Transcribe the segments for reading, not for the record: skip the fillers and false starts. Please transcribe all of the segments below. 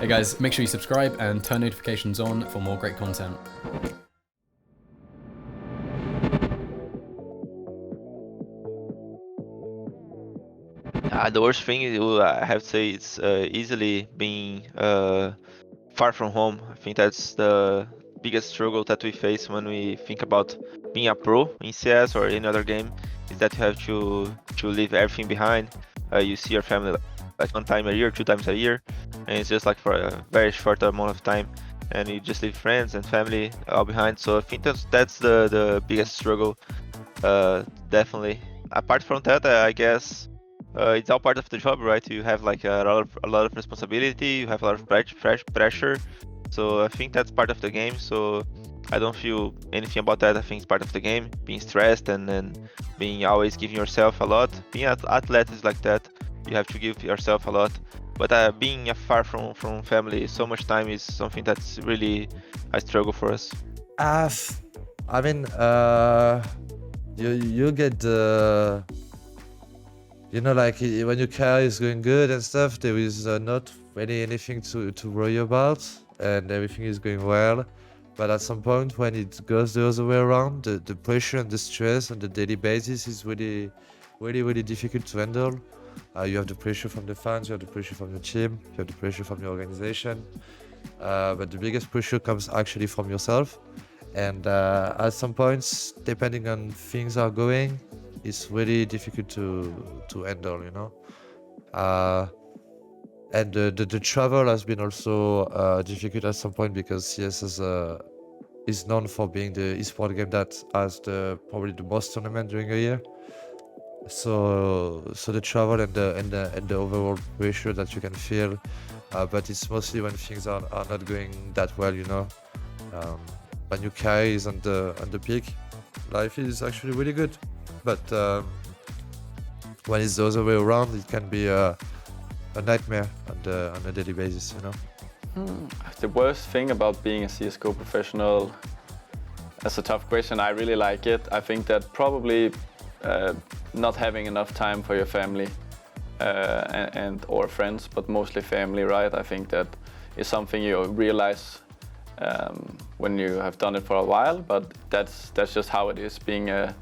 Hey guys, make sure you subscribe and turn notifications on for more great content. The worst thing I have to say it's easily being far from home. I think that's the biggest struggle that we face when we think about being a pro in CS or any other game, is that you have to leave everything behind. You see your family like one time a year, two times a year, and it's just like for a very short amount of time, and you just leave friends and family all behind. So I think that's the biggest struggle, definitely. Apart from that, I guess it's all part of the job, right? You have like a lot of responsibility. You have a lot of pressure. So I think that's part of the game. So I don't feel anything about that. I think it's part of the game. Being stressed and then being always giving yourself a lot. Being an athlete is like that. You have to give yourself a lot. But being far from family so much time is something that's really a struggle for us. I mean, you get the, like when your career is going good and stuff, there is not really anything to worry about, and everything is going well. But at some point, when it goes the other way around, the pressure and the stress on the daily basis is really, really, really difficult to handle. You have the pressure from the fans, you have the pressure from the team, you have the pressure from your organization. But the biggest pressure comes actually from yourself. And at some points, depending on things are going, it's really difficult to handle, And the travel has been also difficult at some point, because CS is known for being the esports game that has probably the most tournament during a year. So the travel and the overall pressure that you can feel, but it's mostly when things are not going that well, When your career is on the peak, life is actually really good. But when it's the other way around, it can be a nightmare on a daily basis, The worst thing about being a CSGO professional, that's a tough question. I really like it. I think that probably not having enough time for your family and or friends, but mostly family, right? I think that is something you realize when you have done it for a while, but that's just how it is. Being a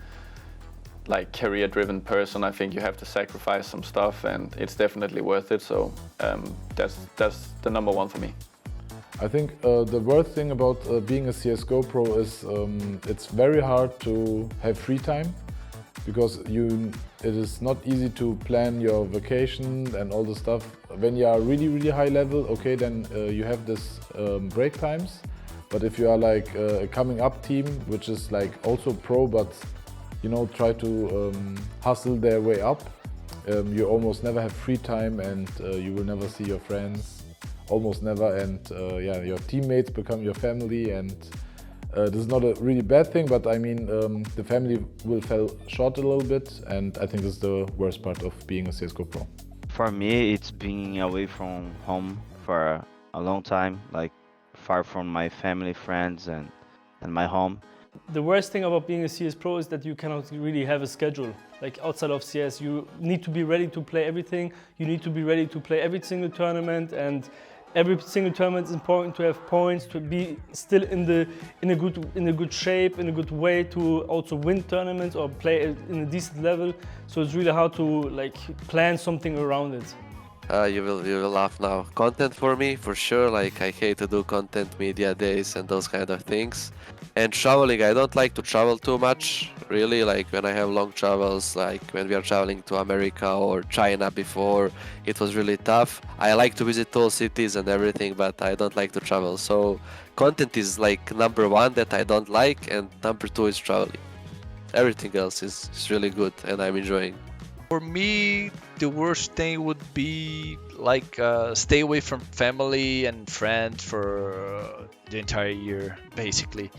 career-driven person, I think you have to sacrifice some stuff, and it's definitely worth it. So that's the number one for me. I think the worst thing about being a CSGO pro is it's very hard to have free time, because it is not easy to plan your vacation and all the stuff. When you are really, really high level, okay, then you have this break times. But if you are like a coming up team, which is like also pro, but try to hustle their way up, you almost never have free time, and you will never see your friends, almost never. And your teammates become your family, and this is not a really bad thing, but I mean, the family will fall short a little bit, and I think this is the worst part of being a CSGO pro. For me, it's being away from home for a long time, like far from my family, friends, and my home. The worst thing about being a CS pro is that you cannot really have a schedule. Like outside of CS, you need to be ready to play everything. You need to be ready to play every single tournament, and every single tournament is important to have points, to be still in a good shape, in a good way to also win tournaments or play in a decent level. So it's really hard to plan something around it. You will laugh now. Content for me, for sure. I hate to do content media days and those kind of things. And traveling, I don't like to travel too much, really. When I have long travels, like when we are traveling to America or China before, it was really tough. I like to visit all cities and everything, but I don't like to travel. So content is number one that I don't like, and number two is traveling. Everything else is really good, and I'm enjoying. For me, the worst thing would be stay away from family and friends for the entire year, basically.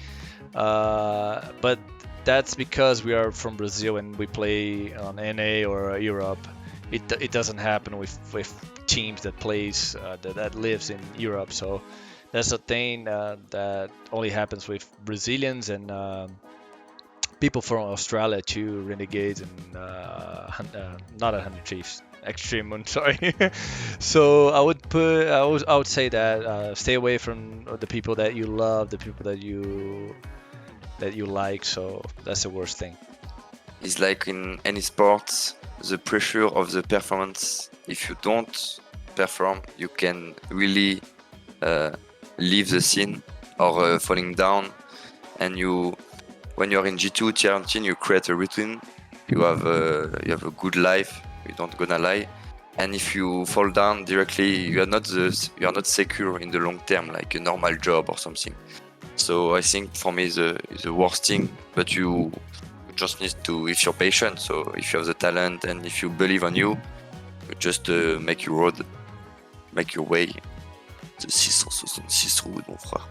But that's because we are from Brazil and we play on NA or Europe. It doesn't happen with teams that plays that lives in Europe. So that's a thing that only happens with Brazilians and people from Australia too, Renegades and not 100 Chiefs extreme one. Sorry. So I would say that stay away from the people that you love, the people that you like. So that's the worst thing. It's like in any sports, the pressure of the performance. If you don't perform, you can really leave the scene or falling down. And when you're in G2 tier 19, you create a routine. You have a good life. You don't gonna lie. And if you fall down directly, you are not secure in the long term, like a normal job or something. So I think for me the worst thing, but you just need to, if you're patient, so if you have the talent and if you believe on you just make your way. The 666 route, mon frère.